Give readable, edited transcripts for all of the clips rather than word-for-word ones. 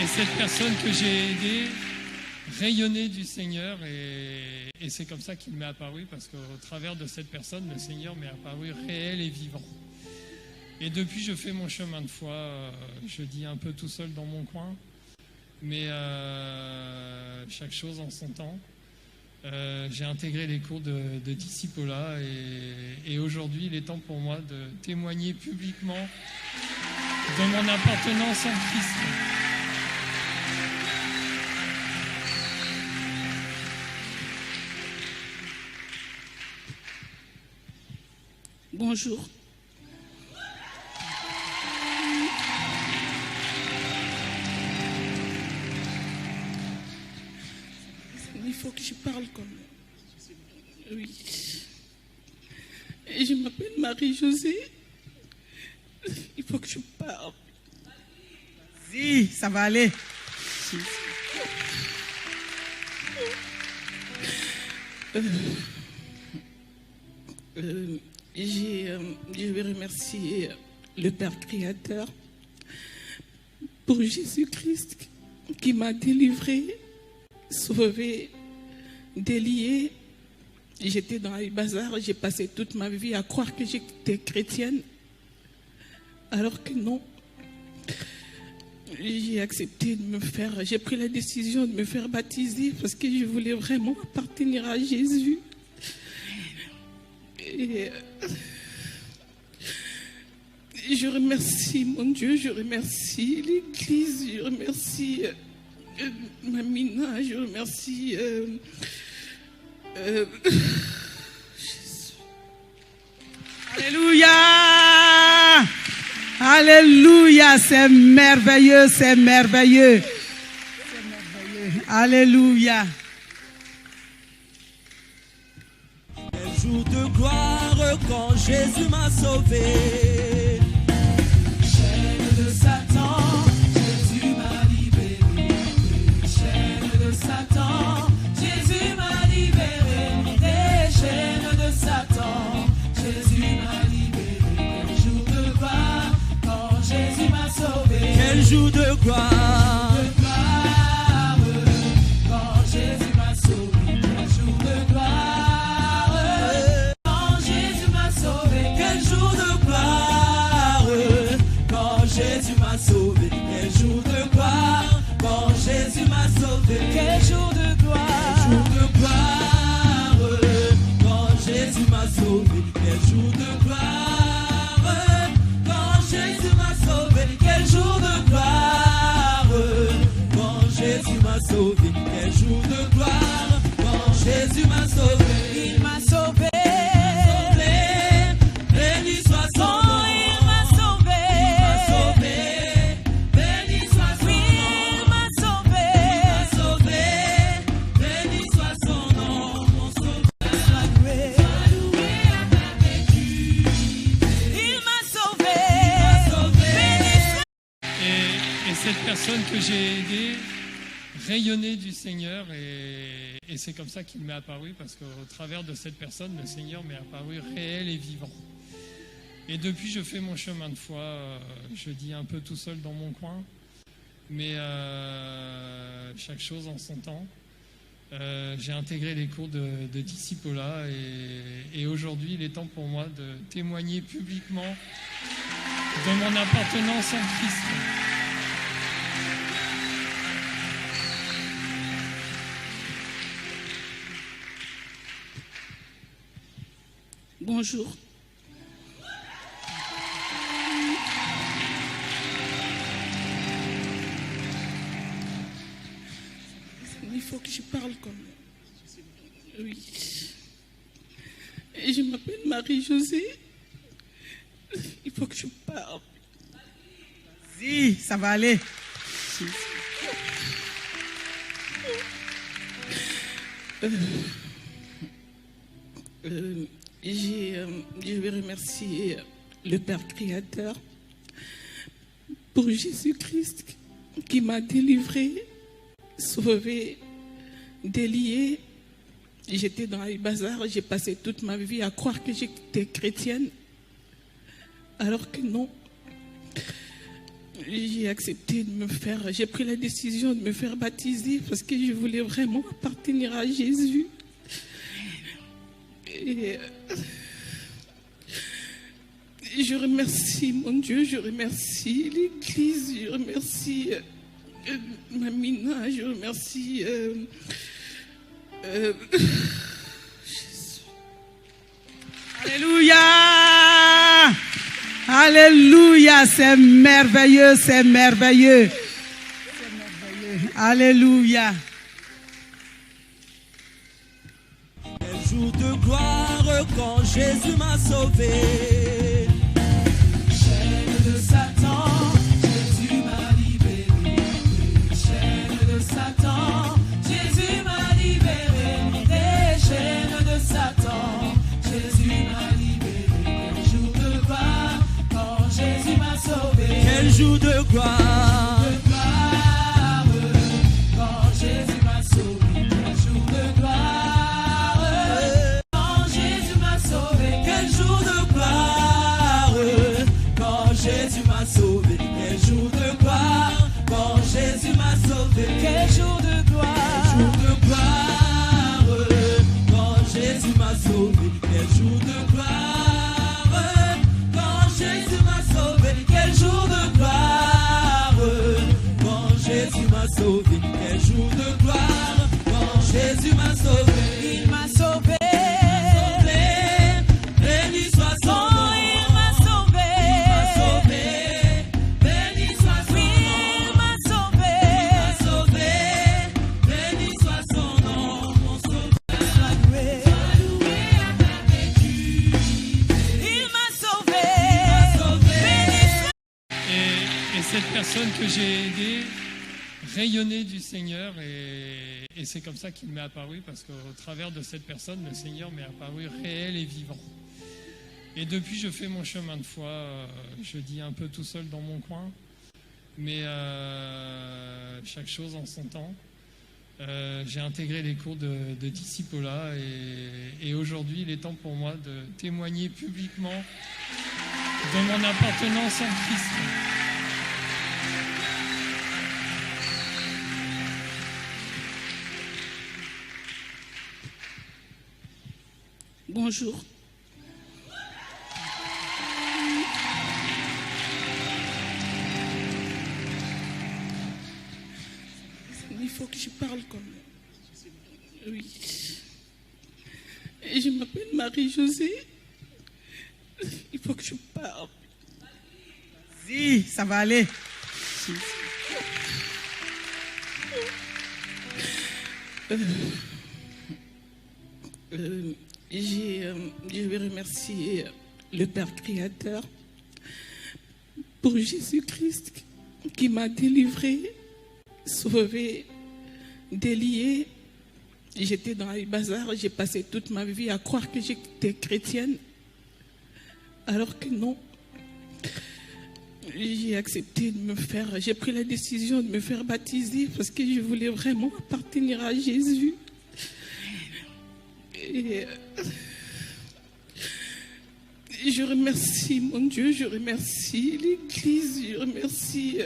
Et cette personne que j'ai aidée rayonnait du Seigneur et c'est comme ça qu'il m'est apparu, parce qu'au travers de cette personne, le Seigneur m'est apparu réel et vivant. Et depuis, je fais mon chemin de foi, je dis un peu tout seul dans mon coin, mais chaque chose en son temps. J'ai intégré les cours de discipolat et aujourd'hui, il est temps pour moi de témoigner publiquement de mon appartenance en Christ. Bonjour. Il faut que je parle comme... Oui. Et je m'appelle Marie-Josée. Il faut que je parle. Si, ça va aller. Je vais remercier le Père Créateur pour Jésus-Christ qui m'a délivré, sauvé, délié. J'étais dans les bazars, j'ai passé toute ma vie à croire que j'étais chrétienne, alors que non. J'ai accepté de j'ai pris la décision de me faire baptiser parce que je voulais vraiment appartenir à Jésus. Et je remercie mon Dieu, je remercie l'Église, je remercie Mamina, je remercie Jésus. Alléluia! Alléluia! C'est merveilleux, c'est merveilleux. C'est merveilleux. Alléluia! Un jour de gloire quand Jésus m'a sauvé. Chaîne de Satan, Jésus m'a libéré. Chaîne de Satan, Jésus m'a libéré. Des chaînes de Satan, Jésus m'a libéré. Quel jour de gloire quand Jésus m'a sauvé. Quel jour de gloire. Quand Jésus m'a sauvé. Quel jour de gloire. Jésus m'a sauvé, quel jour de gloire, quand Jésus m'a sauvé, quel jour de gloire, quand Jésus m'a sauvé, quel jour de gloire, quand Jésus m'a sauvé, quel jour de gloire, quand Jésus m'a sauvé, quel jour de gloire, quand Jésus m'a sauvé, il m'a sauvé, béni soit son nom. Cette personne que j'ai aidée rayonnait du Seigneur et c'est comme ça qu'il m'est apparu, parce qu'au travers de cette personne, le Seigneur m'est apparu réel et vivant. Et depuis, je fais mon chemin de foi, je dis un peu tout seul dans mon coin, mais chaque chose en son temps. J'ai intégré les cours de discipolat et aujourd'hui, il est temps pour moi de témoigner publiquement de mon appartenance en Christ. Bonjour. Il faut que je parle comme... Oui. Et je m'appelle Marie-Josée. Il faut que je parle. Si, ça va aller. Je vais remercier le Père Créateur pour Jésus-Christ qui m'a délivré, sauvé, délié. J'étais dans les bazars, j'ai passé toute ma vie à croire que j'étais chrétienne, alors que non. j'ai accepté de me faire, j'ai pris la décision de me faire baptiser parce que je voulais vraiment appartenir à Jésus. Et je remercie mon Dieu, je remercie l'Église, je remercie Mamina, je remercie Jésus. Alléluia. Alléluia. C'est merveilleux, c'est merveilleux. C'est merveilleux. Alléluia. Quel jour de gloire quand Jésus m'a sauvé. Chaîne de Satan, Jésus m'a libéré. Chaîne de Satan, Jésus m'a libéré. Des chaînes de Satan, Jésus m'a libéré. Quel jour de gloire quand Jésus m'a sauvé. Quel jour de gloire. Quand Jésus m'a sauvé. Quel jour de gloire. Quand Jésus m'a sauvé. Quel jour de gloire. Quand Jésus m'a sauvé. Quel jour de gloire. Quand Jésus m'a sauvé. Quel jour de gloire. Jour de gloire. Quand Jésus m'a sauvé. Quel jour de gloire. Quand Jésus m'a sauvé. Quel jour de gloire. Quand Jésus m'a sauvé. Quel jour de gloire. Quand Jésus m'a sauvé. Il m'a sauvé. Béni soit son nom. Il m'a sauvé. Béni soit son nom. Il m'a sauvé. Béni soit son nom. Mon sauveur soit loué. Il m'a sauvé. Et cette personne que j'ai aidée rayonnait du Seigneur et c'est comme ça qu'il m'est apparu parce qu'au travers de cette personne, le Seigneur m'est apparu réel et vivant. Et depuis, je fais mon chemin de foi, je dis un peu tout seul dans mon coin, mais chaque chose en son temps. J'ai intégré les cours de discipulat et aujourd'hui, il est temps pour moi de témoigner publiquement de mon appartenance en Christ. Bonjour. Il faut que je parle comme... Oui. Et je m'appelle Marie-Josée. Il faut que je parle. Si, ça va aller. Je vais remercier le Père Créateur pour Jésus-Christ qui m'a délivré, sauvé, délié. J'étais dans les bazars, j'ai passé toute ma vie à croire que j'étais chrétienne, alors que non. J'ai accepté de me faire, j'ai pris la décision de me faire baptiser parce que je voulais vraiment appartenir à Jésus. Et je remercie mon Dieu, je remercie l'Église, je remercie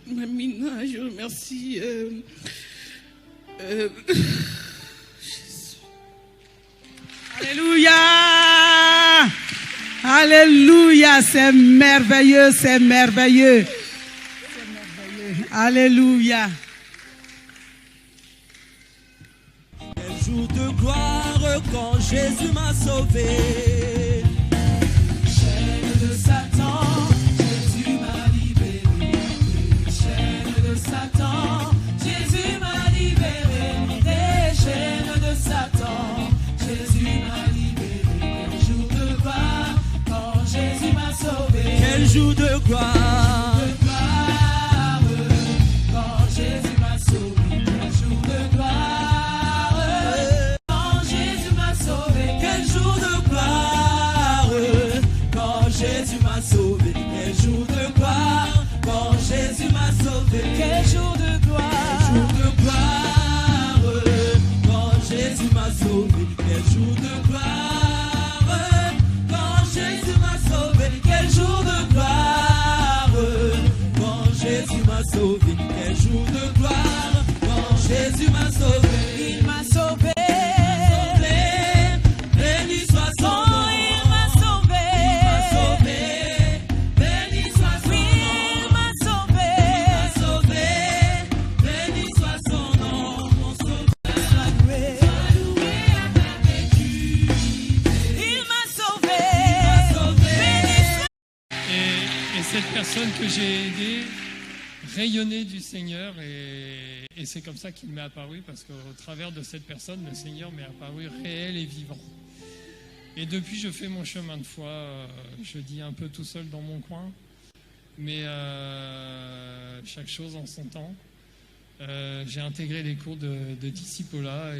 Mamina, je remercie Jésus. Alléluia. Alléluia. C'est merveilleux, c'est merveilleux. C'est merveilleux. Alléluia. Quel jour de gloire quand Jésus m'a sauvé. Chaîne de Satan, Jésus m'a libéré. Chaîne de Satan, Jésus m'a libéré. Des chaînes de Satan, Jésus m'a libéré. Quel jour de gloire quand Jésus m'a sauvé. Quel jour de gloire. Quand Jésus m'a sauvé. Quel jour de gloire. Quand Jésus m'a sauvé. Quel jour de gloire. Quand Jésus m'a sauvé. Quel jour de gloire. Quand Jésus m'a sauvé. Quel jour de gloire. Jour de gloire. Quand Jésus m'a sauvé. Quel jour de gloire. Quand Jésus m'a sauvé. Quel jour de gloire. m'a sauvé. Quel jour de gloire quand Jésus m'a sauvé. Il m'a sauvé. Béni soit son nom. Il m'a sauvé. Béni soit son nom. Il m'a sauvé. Béni soit son nom. Mon sauveur soit loué. Il m'a sauvé. Et cette personne que j'ai aidée rayonnait du Seigneur et c'est comme ça qu'il m'est apparu parce qu'au travers de cette personne, le Seigneur m'est apparu réel et vivant. Et depuis, je fais mon chemin de foi, je dis un peu tout seul dans mon coin, mais chaque chose en son temps. J'ai intégré les cours de discipolat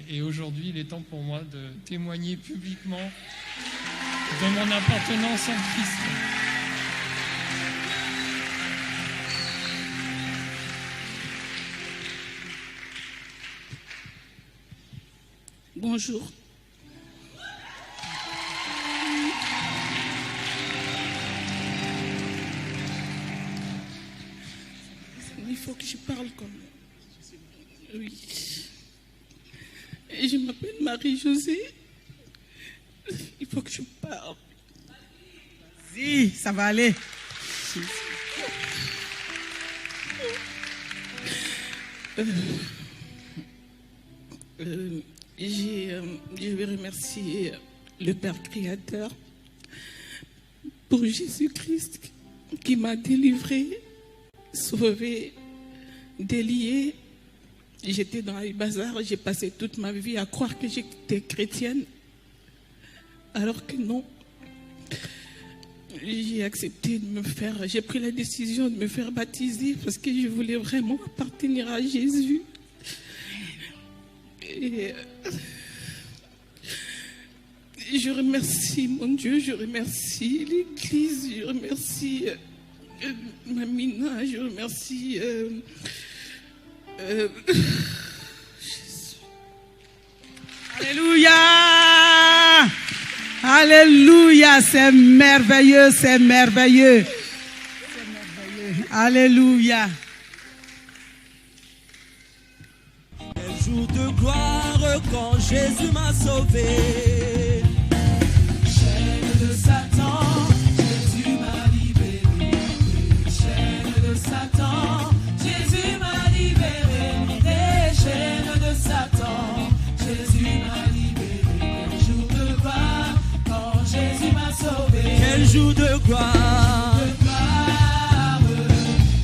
et aujourd'hui, il est temps pour moi de témoigner publiquement de mon appartenance en Christ. Bonjour. Il faut que je parle comme... Oui. Et je m'appelle Marie-Josée. Il faut que je parle. Si, ça va aller. Je vais remercier le Père Créateur pour Jésus-Christ qui m'a délivré, sauvé, délié. J'étais dans les bazars, j'ai passé toute ma vie à croire que j'étais chrétienne, alors que non. J'ai accepté de me faire, j'ai pris la décision de me faire baptiser parce que je voulais vraiment appartenir à Jésus. Et je remercie mon Dieu, je remercie l'Église, je remercie Mamina, je remercie Jésus. Alléluia! Alléluia! C'est merveilleux, c'est merveilleux. C'est merveilleux. Alléluia! Quel jour de gloire quand Jésus m'a sauvé. Chaîne de Satan, Jésus m'a libéré. Chaîne de Satan, Jésus m'a libéré. Des chaînes de Satan, Jésus m'a libéré. Quel jour de gloire quand Jésus m'a sauvé. Quel jour de gloire.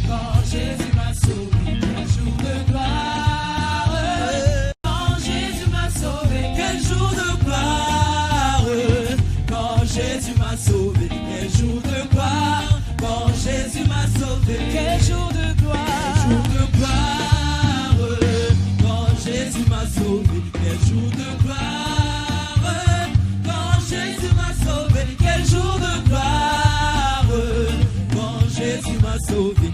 Quand Jésus m'a sauvé. Quel jour de gloire. Quand Jésus m'a sauvé. Quel jour de gloire. Quand Jésus m'a sauvé. Quel jour de gloire. Quand Jésus m'a sauvé. Quel jour de gloire. Quel jour de gloire. Quand Jésus m'a sauvé. Quel jour de gloire. Quand Jésus m'a sauvé. Quel jour de gloire. Quand Jésus m'a sauvé.